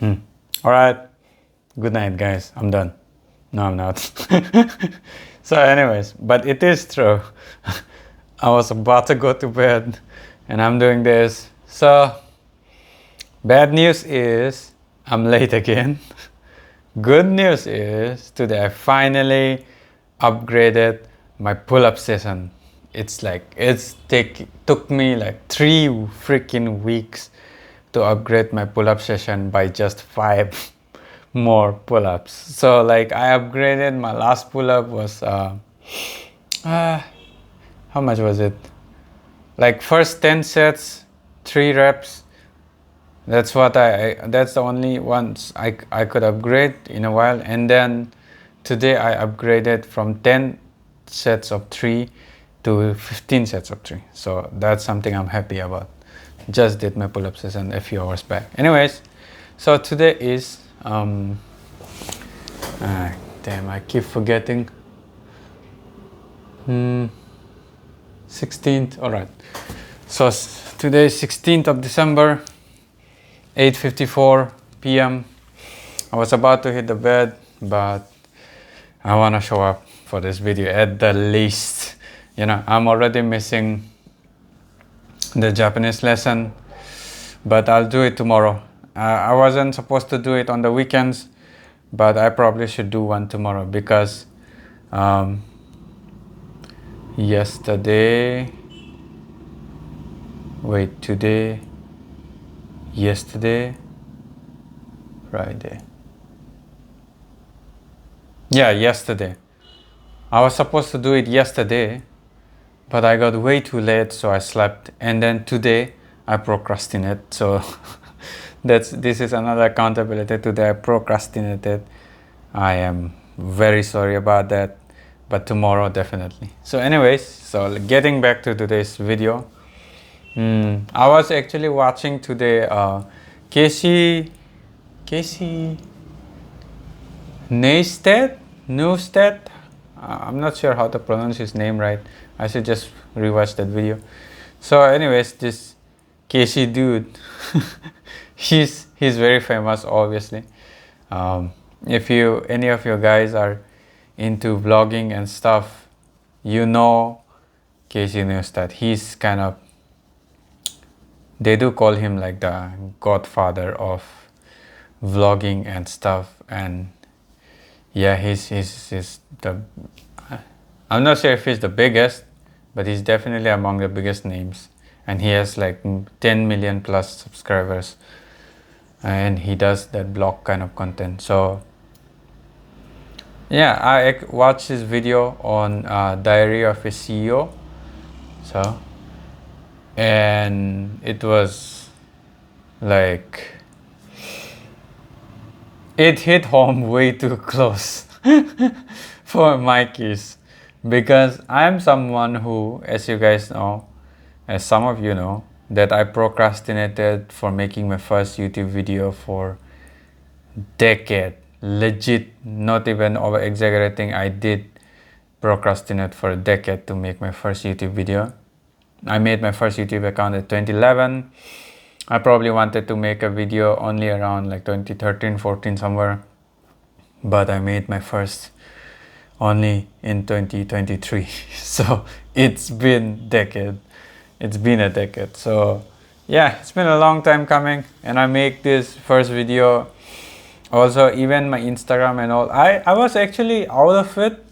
All right. Good night, guys. I'm done. No, I'm not. So, anyways, but it is true. I was about to go to bed and I'm doing this. So, bad news is I'm late again. Good news is today I finally upgraded my pull-up session. Took me like 3 freaking weeks to upgrade my pull-up session by just 5 more pull-ups. So like I upgraded. My last pull-up was how much was it? Like first 10 sets, 3 reps. That's the only ones I could upgrade in a while. And then today I upgraded from 10 sets of 3 to 15 sets of 3. So that's something I'm happy about. Just did my pull-up session a few hours back. Anyways, so today is damn, I keep forgetting. 16th. All right. So today is 16th of December, 8:54 p.m. I was about to hit the bed, but I want to show up for this video at the least. I'm already missing the Japanese lesson, but I'll do it tomorrow. I wasn't supposed to do it on the weekends, but I probably should do one tomorrow because yesterday, Friday. Yeah, yesterday. I was supposed to do it yesterday, but I got way too late, so I slept. And then today I procrastinated. So this is another accountability. Today I procrastinated. I am very sorry about that, but tomorrow definitely. So anyways, so getting back to today's video. I was actually watching today Casey Neistat. I'm not sure how to pronounce his name right. I should just rewatch that video. So anyways, this Casey dude, he's very famous, obviously. If any of you guys are into vlogging and stuff, Casey Neistat. He's kind of, they do call him like the godfather of vlogging and stuff. And yeah, he's the, I'm not sure if he's the biggest, but he's definitely among the biggest names. And he has like 10 million plus subscribers, and he does that vlog kind of content. So yeah, I watched his video on Diary of a CEO. So, and it was like, it hit home way too close for my case, because I'm someone who, as you guys know, as some of you know, that I procrastinated for making my first YouTube video for decade. Legit, not even over exaggerating. I did procrastinate for a decade to make my first YouTube video. I made my first YouTube account in 2011. I probably wanted to make a video only around like 2013, 14 somewhere, but I made my first only in 2023. So it's been a decade. So yeah, it's been a long time coming, and I make this first video. Also, even my Instagram and all, I was actually out of it.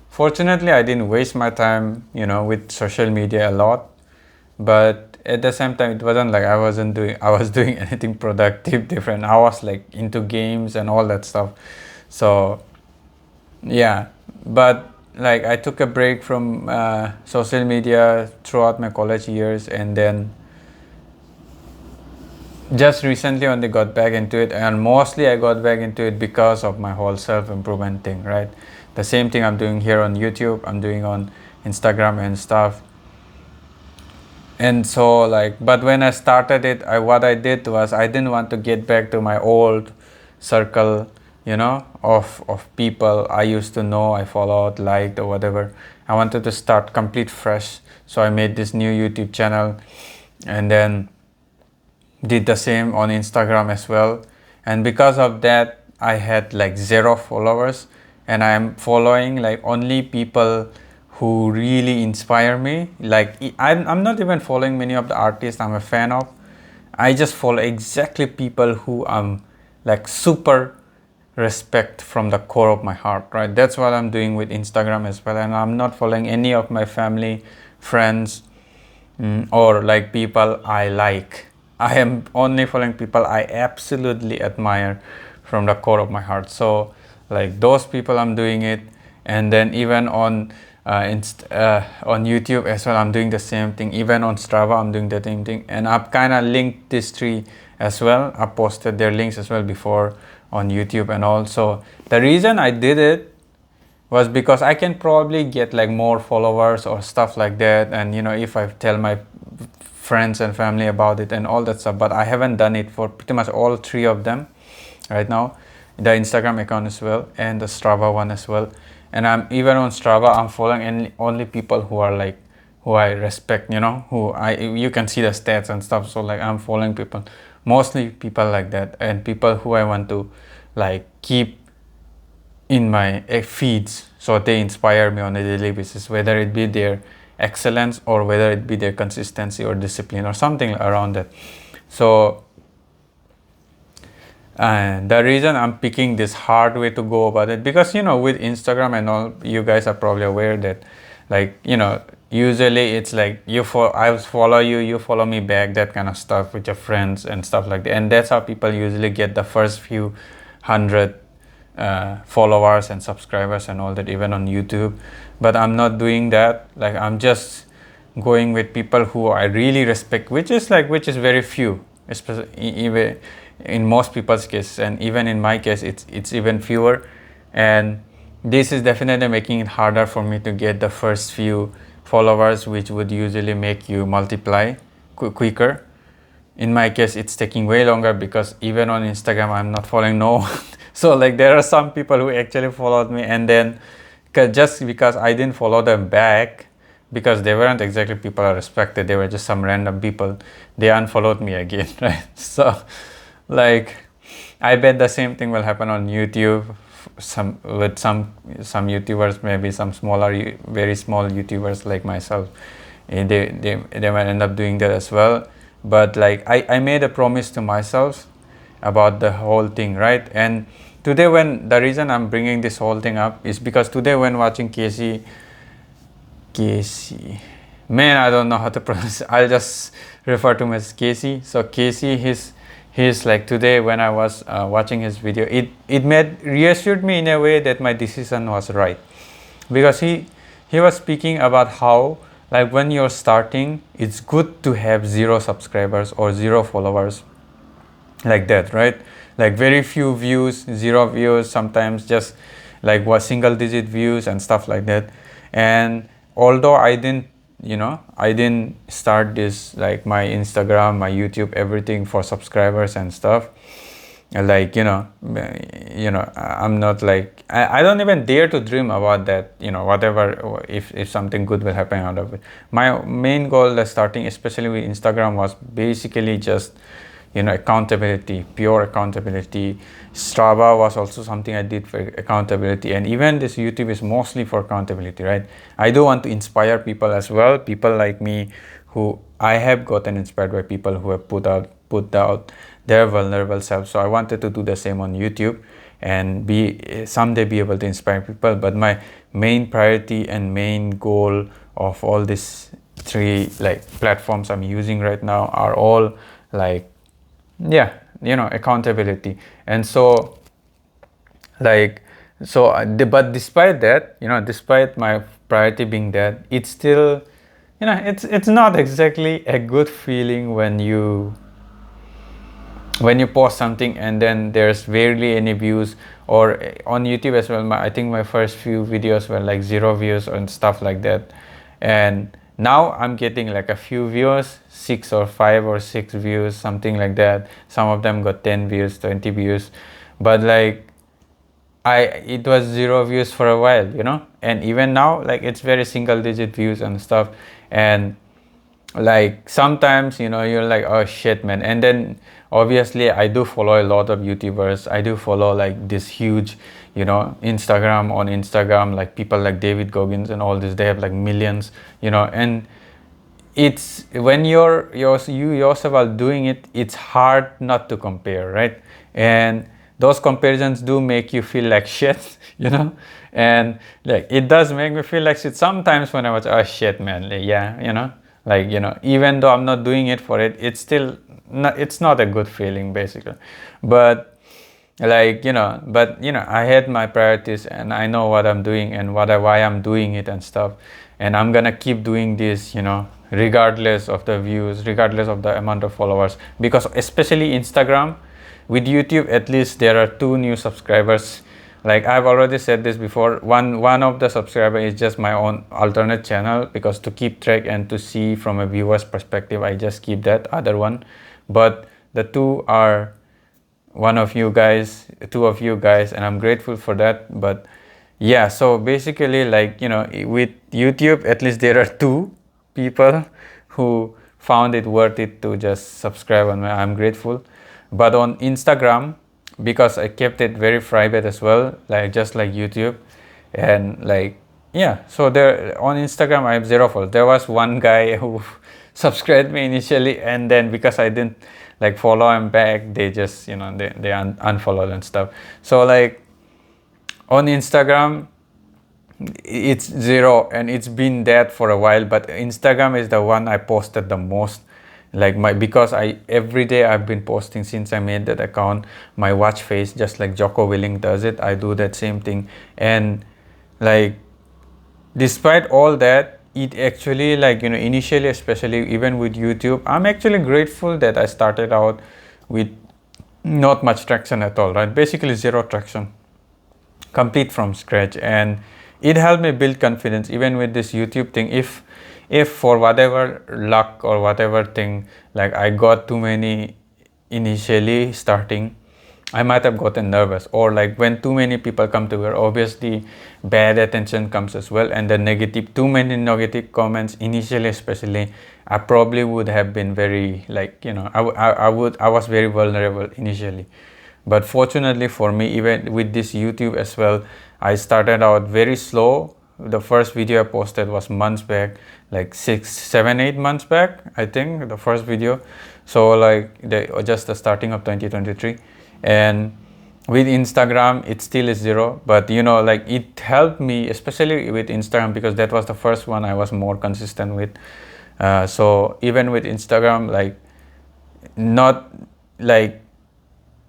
Fortunately I didn't waste my time, with social media a lot, but at the same time it wasn't like I was doing anything productive different. I was like into games and all that stuff. So yeah, but like I took a break from social media throughout my college years, and then just recently only got back into it, and mostly I got back into it because of my whole self-improvement thing, right? The same thing I'm doing here on YouTube, I'm doing on Instagram and stuff. And so but when I started it, what I did was I didn't want to get back to my old circle, of people I used to know, I followed, liked, or whatever. I wanted to start complete fresh. So I made this new YouTube channel, and then did the same on Instagram as well. And because of that, I had like 0 followers, and I'm following like only people who really inspire me. Like I'm not even following many of the artists I'm a fan of. I just follow exactly people who I'm like super respect from the core of my heart, right? That's what I'm doing with Instagram as well. And I'm not following any of my family, friends, or like people I like. I am only following people I absolutely admire from the core of my heart. So like those people I'm doing it. And then even on on YouTube as well, I'm doing the same thing. Even on Strava, I'm doing the same thing. And I've kind of linked this tree as well. I posted their links as well before on YouTube. And also the reason I did it was because I can probably get like more followers or stuff like that. And you know, if I tell my friends and family about it and all that stuff, but I haven't done it for pretty much all 3 of them right now, the Instagram account as well and the Strava one as well. And I'm even on Strava, I'm following only people who are like, who I respect, you know, you can see the stats and stuff. So like I'm following people, mostly people like that, and people who I want to like keep in my feeds, so they inspire me on a daily basis, whether it be their excellence or whether it be their consistency or discipline or something around that. So and the reason I'm picking this hard way to go about it, because you know, with Instagram and all, you guys are probably aware that like, you know, usually it's like I follow you, you follow me back, that kind of stuff with your friends and stuff like that. And that's how people usually get the first few 100 followers and subscribers and all that, even on YouTube. But I'm not doing that. Like I'm just going with people who I really respect, which is very few, especially even in most people's case, and even in my case it's even fewer. And this is definitely making it harder for me to get the first few followers, which would usually make you multiply quicker. In my case, it's taking way longer because even on Instagram I'm not following no one. So like there are some people who actually followed me, and then just because I didn't follow them back, because they weren't exactly people I respected, they were just some random people, they unfollowed me again, right? So like I bet the same thing will happen on YouTube. Some YouTubers, maybe some smaller, very small YouTubers like myself, they might end up doing that as well. But like I made a promise to myself about the whole thing, right? And today, when the reason I'm bringing this whole thing up is because today when watching Casey, man, I don't know how to pronounce it. I'll just refer to him as Casey. So Casey, he's like, today when I was watching his video, it reassured me in a way that my decision was right, because he was speaking about how like when you're starting, it's good to have 0 subscribers or 0 followers, like that, right? Like very few views, 0 views, sometimes just like what single digit views and stuff like that. And although I didn't start this, like my Instagram, my YouTube, everything for subscribers and stuff, like I'm not like, I don't even dare to dream about that, whatever, if something good will happen out of it. My main goal starting, especially with Instagram, was basically just accountability, pure accountability. Strava was also something I did for accountability, and even this YouTube is mostly for accountability, right? I do want to inspire people as well, people like me, who I have gotten inspired by people who have put out their vulnerable self. So I wanted to do the same on YouTube and someday be able to inspire people. But my main priority and main goal of all these 3 like platforms I'm using right now are all like, accountability. And so like, but despite that, despite my priority being that, it's still, it's not exactly a good feeling when you post something and then there's barely any views. Or on YouTube as well, I think my first few videos were like 0 views and stuff like that, and now I'm getting like a few views, 6 or 5 or 6 views, something like that. Some of them got 10 views, 20 views, but like it was 0 views for a while, and even now like it's very single digit views and stuff. And like sometimes, you know, you're like, oh shit, man. And then obviously I do follow a lot of YouTubers. I do follow like this huge, you know, on Instagram, like people like David Goggins and all this, they have like millions, you know. And it's when you yourself are doing it, it's hard not to compare, right? And those comparisons do make you feel like shit, you know. And like it does make me feel like shit sometimes when I watch, oh shit, man, like, yeah, you know, like, you know, even though I'm not doing it for it, it's still not, it's not a good feeling basically. But like, you know, I had my priorities and I know what I'm doing and why I'm doing it and stuff. And I'm gonna keep doing this, you know, regardless of the views, regardless of the amount of followers, because especially Instagram, with YouTube at least there are 2 new subscribers. Like I've already said this before, one of the subscriber is just my own alternate channel, because to keep track and to see from a viewer's perspective, I just keep that other one. But the 2 are one of you guys, 2 of you guys, and I'm grateful for that. But yeah, so basically, like, you know, with YouTube at least there are 2 people who found it worth it to just subscribe, and I'm grateful. But on Instagram, because I kept it very private as well, like just like YouTube, and like, yeah, so there on Instagram I have 0 followers. There was one guy who subscribed me initially, and then because I didn't like follow him back, they just, you know, they unfollowed and stuff. So like on Instagram it's 0, and it's been that for a while. But Instagram is the one I posted the most, like because I every day I've been posting since I made that account my watch face, just like Jocko Willing does it. I do that same thing. And like despite all that, it actually, like, you know, initially, especially even with YouTube, I'm actually grateful that I started out with not much traction at all, right? Basically 0 traction, complete from scratch. And it helped me build confidence even with this YouTube thing. If for whatever luck or whatever thing, like I got too many initially starting, I might have gotten nervous, or like when too many people come together, obviously bad attention comes as well, and the too many negative comments initially, especially, I probably would have been very, like, you know, I was very vulnerable initially. But fortunately for me, even with this YouTube as well, I started out very slow. The first video I posted was months back, like 6, 7, 8 months back, I think, the first video. So like just the starting of 2023. And with Instagram it still is 0, but you know, like it helped me especially with Instagram because that was the first one I was more consistent with. So even with Instagram, like, not like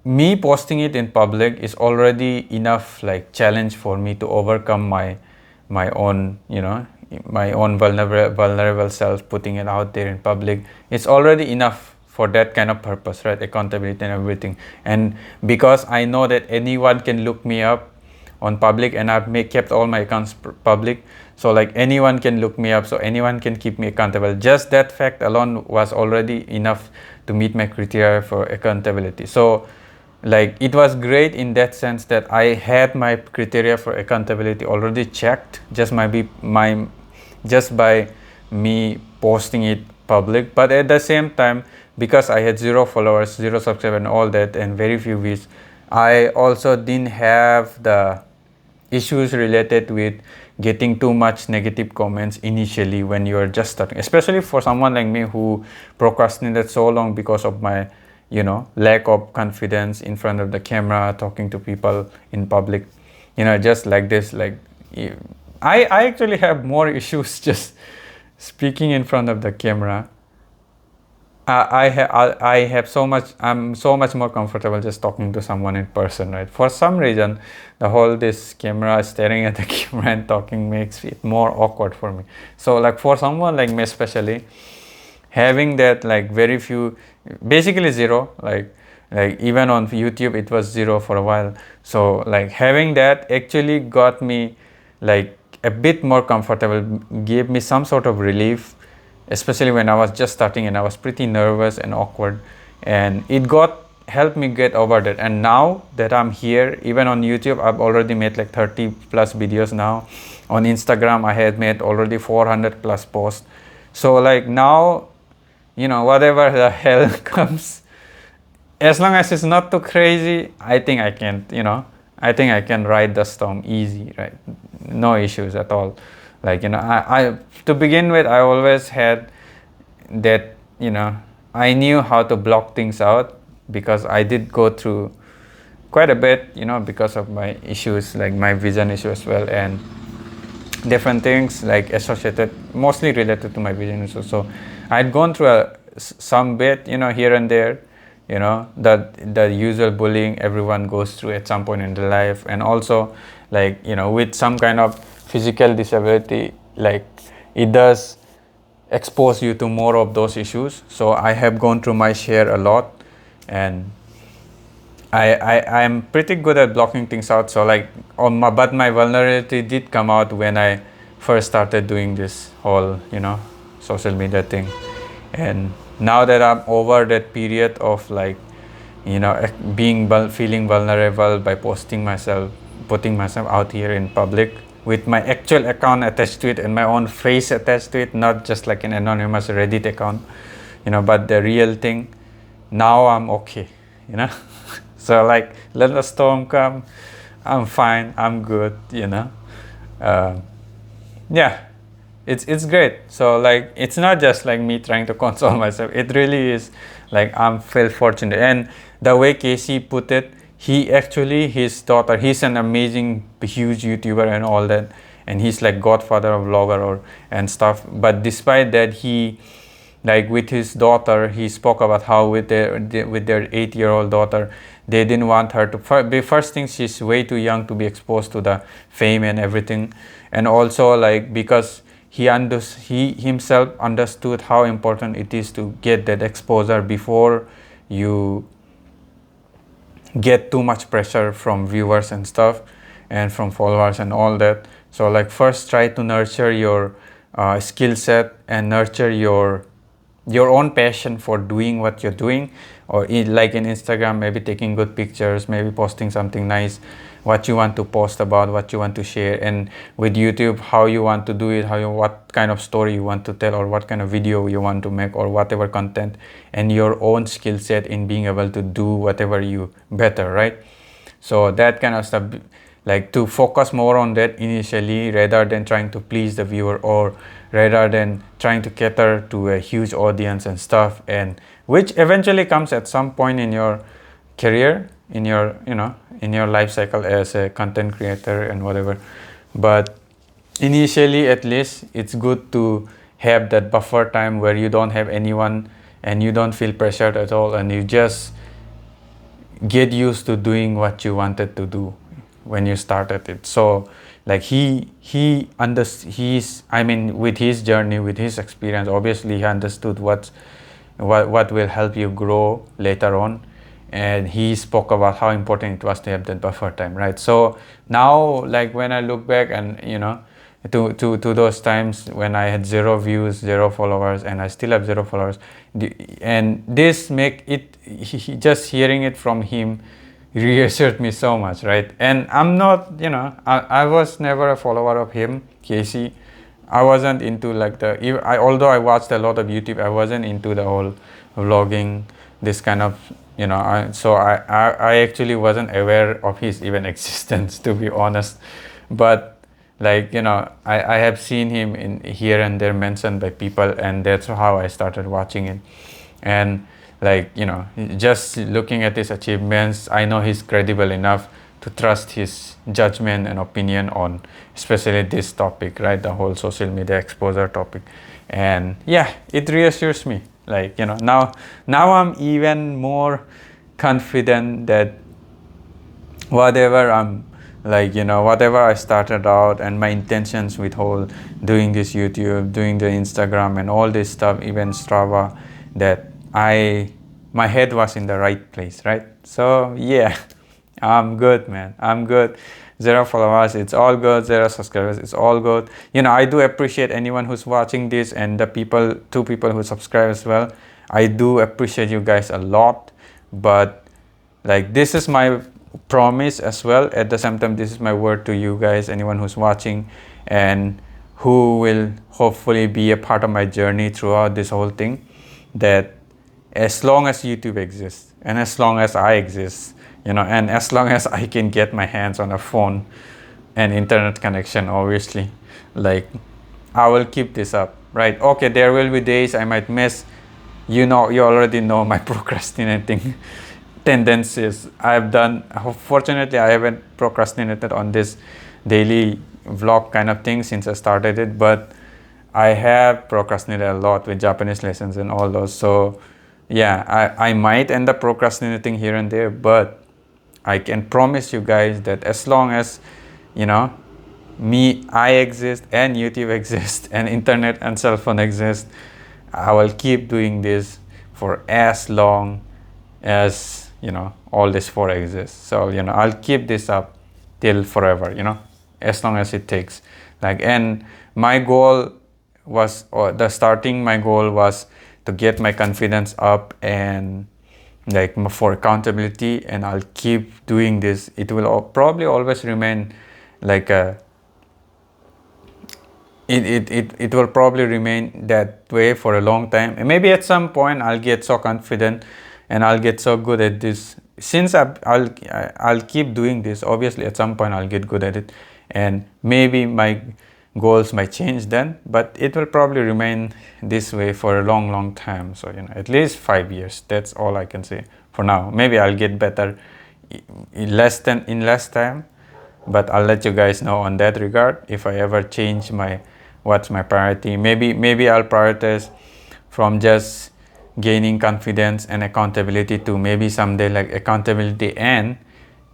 me posting it in public is already enough like challenge for me to overcome my own, you know, my own vulnerable self, putting it out there in public. It's already enough for that kind of purpose, right? Accountability and everything. And because I know that anyone can look me up on public, and I've kept all my accounts public, so like anyone can look me up, so anyone can keep me accountable. Just that fact alone was already enough to meet my criteria for accountability. So like it was great in that sense that I had my criteria for accountability already checked just by me posting it public. But at the same time, because I had 0 followers, 0 subscribers and all that, and very few views, I also didn't have the issues related with getting too much negative comments initially when you're just starting, especially for someone like me who procrastinated so long because of my, you know, lack of confidence in front of the camera, talking to people in public, you know, just like this. Like I actually have more issues just speaking in front of the camera. I have so much, I'm so much more comfortable just talking to someone in person, right? For some reason, the whole this camera, staring at the camera and talking, makes it more awkward for me. So like for someone like me especially, having that, like very few, basically 0, like even on YouTube it was 0 for a while. So like having that actually got me like a bit more comfortable, gave me some sort of relief, especially when I was just starting and I was pretty nervous and awkward, and it helped me get over that. And now that I'm here, even on YouTube, I've already made like 30 plus videos now. On Instagram, I had made already 400 plus posts. So like now whatever the hell comes, as long as it's not too crazy, I think I can ride the storm easy, right? No issues at all. Like, I to begin with, I always had that, I knew how to block things out, because I did go through quite a bit, because of my issues, like my vision issue as well, and different things like associated, mostly related to my vision issue. So I'd gone through some bit, here and there, the usual bullying everyone goes through at some point in their life, and also, like, with some kind of physical disability, like, it does expose you to more of those issues. So I have gone through my share a lot, and I'm pretty good at blocking things out. So, like, but my vulnerability did come out when I first started doing this whole, social media thing. And now that I'm over that period of, like, feeling vulnerable by putting myself out here in public with my actual account attached to it and my own face attached to it, not just like an anonymous Reddit account, but the real thing. Now I'm okay, So, like, let the storm come, I'm fine, I'm good, yeah, it's great. So, like, it's not just like me trying to console myself. It really is like I'm feel fortunate. And the way Casey put it, his daughter, he's an amazing huge YouTuber and all that, and he's like godfather of vlogger and stuff. But despite that, he, like, with his daughter, he spoke about how with their 8-year-old daughter, they didn't want her to first thing, she's way too young to be exposed to the fame and everything, and also, like, because he himself understood how important it is to get that exposure before you get too much pressure from viewers and stuff, and from followers and all that. So, like, first try to nurture your skill set and nurture your own passion for doing what you're doing, or like in Instagram, maybe taking good pictures, maybe posting something nice, what you want to post about, what you want to share, and with YouTube, how you want to do it, what kind of story you want to tell, or what kind of video you want to make, or whatever content, and your own skill set in being able to do whatever you better, right? So that kind of stuff, like, to focus more on that initially rather than trying to please the viewer, or rather than trying to cater to a huge audience and stuff, and which eventually comes at some point in your career, in your in your life cycle as a content creator and whatever. But initially, at least, it's good to have that buffer time where you don't have anyone and you don't feel pressured at all, and you just get used to doing what you wanted to do when you started it. So, like, with his journey, with his experience, obviously he understood what will help you grow later on, and he spoke about how important it was to have that buffer time, right? So now, like, when I look back and to those times when I had 0 views, 0 followers, and I still have 0 followers, and this just hearing it from him reassured me so much, right? And I'm not, I was never a follower of him, Casey. I wasn't into, like, although I watched a lot of YouTube, I wasn't into the whole vlogging, this kind of, I actually wasn't aware of his even existence, to be honest. But, like, I have seen him in here and there mentioned by people, and that's how I started watching it. And, like, just looking at his achievements, I know he's credible enough to trust his judgment and opinion on especially this topic, right? The whole social media exposure topic. And yeah, it reassures me. Like, now I'm even more confident that whatever I started out, and my intentions with doing this YouTube, doing the Instagram and all this stuff, even Strava, that my head was in the right place, right? So yeah, I'm good, man. I'm good. 0 followers, it's all good. 0 subscribers, it's all good. I do appreciate anyone who's watching this, and the 2 people who subscribe as well. I do appreciate you guys a lot. But, like, this is my promise as well. At the same time, this is my word to you guys, anyone who's watching and who will hopefully be a part of my journey throughout this whole thing, that as long as YouTube exists and as long as I exist, and as long as I can get my hands on a phone and internet connection, obviously, like, I will keep this up, right? Okay, there will be days I might miss. You already know my procrastinating tendencies. Fortunately, I haven't procrastinated on this daily vlog kind of thing since I started it, but I have procrastinated a lot with Japanese lessons and all those. So yeah, I might end up procrastinating here and there, but I can promise you guys that as long as I exist and YouTube exists and internet and cell phone exist, I will keep doing this for as long as all this four exists. So I'll keep this up till forever, as long as it takes. And my goal was, or my goal was to get my confidence up and for accountability, and I'll keep doing this. It will probably always remain like a it will probably remain that way for a long time. And maybe at some point I'll get so confident and I'll get so good at this. Since I'll keep doing this, obviously at some point I'll get good at it, and maybe my goals might change then, but it will probably remain this way for a long time. So at least 5 years. That's all I can say for now. Maybe I'll get better in less time, but I'll let you guys know on that regard if I ever change what's my priority. Maybe I'll prioritize from just gaining confidence and accountability to maybe someday like accountability and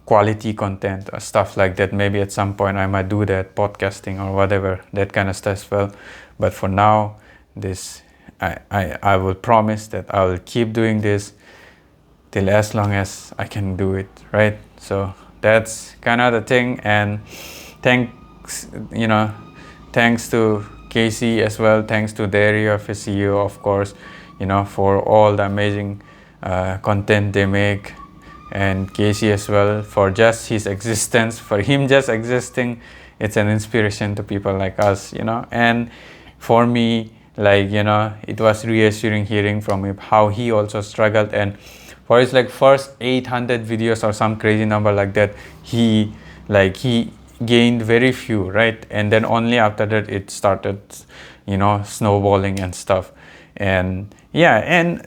quality content or stuff like that. Maybe at some point I might do that, podcasting or whatever, that kind of stuff as well. But for now, this I will promise that I will keep doing this till as long as I can do it, right? So that's kind of the thing. And thanks to Casey as well, thanks to the area of his CEO, of course, for all the amazing content they make, and Casey as well for just his existence. For him just existing, it's an inspiration to people like us, and for me, it was reassuring hearing from him how he also struggled, and for his first 800 videos or some crazy number like that, he gained very few, right? And then only after that it started snowballing and stuff. And yeah, and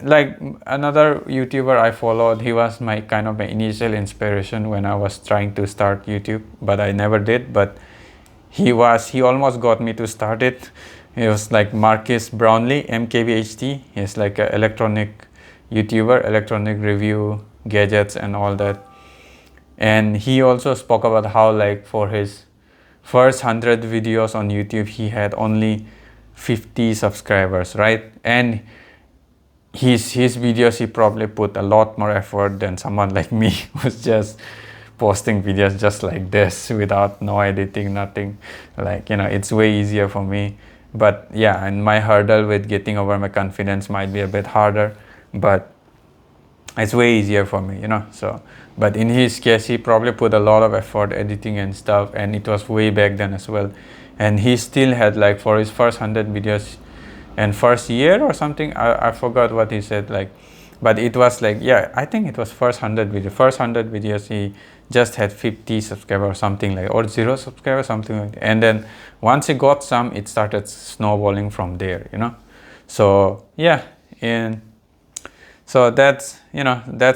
another YouTuber I followed, he was my initial inspiration when I was trying to start YouTube, but I never did. But he almost got me to start it. He was Marcus Brownlee, MKBHD. He's an electronic YouTuber, electronic review, gadgets and all that. And he also spoke about how for his first 100 videos on YouTube, he had only 50 subscribers, right? And his videos, he probably put a lot more effort than someone like me who's just posting videos just like this without no editing, nothing. It's way easier for me. But yeah, and my hurdle with getting over my confidence might be a bit harder, but it's way easier for me, so. But in his case, he probably put a lot of effort editing and stuff, and it was way back then as well. And he still had for his first 100 videos and first year or something, I forgot what he said, but it was yeah, I think it was first 100 videos he just had 50 subscribers or something or 0 subscribers, something like that. And then once he got some, it started snowballing from there, so yeah. And so that's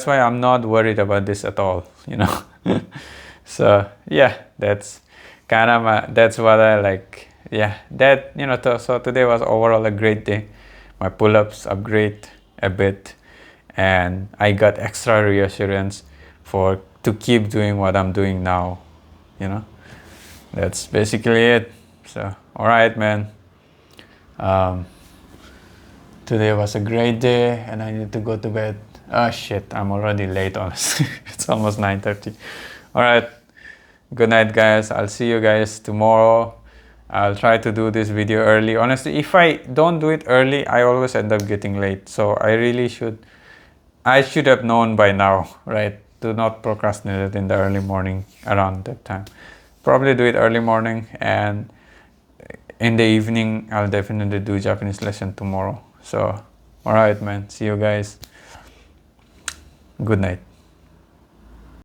why I'm not worried about this at all, so yeah, that's that's what I like. Yeah, that so today was overall a great day. My pull-ups upgrade a bit, and I got extra reassurance to keep doing what I'm doing now. That's basically it. So all right, man. Today was a great day, and I need to go to bed. Oh shit, I'm already late, honestly. It's almost 9:30. All right, good night, guys. I'll see you guys tomorrow. I'll try to do this video early. Honestly, if I don't do it early, I always end up getting late. So I should have known by now, right? Do not procrastinate it in the early morning around that time. Probably do it early morning, and in the evening, I'll definitely do Japanese lesson tomorrow. So All right, man. See you guys. Good night.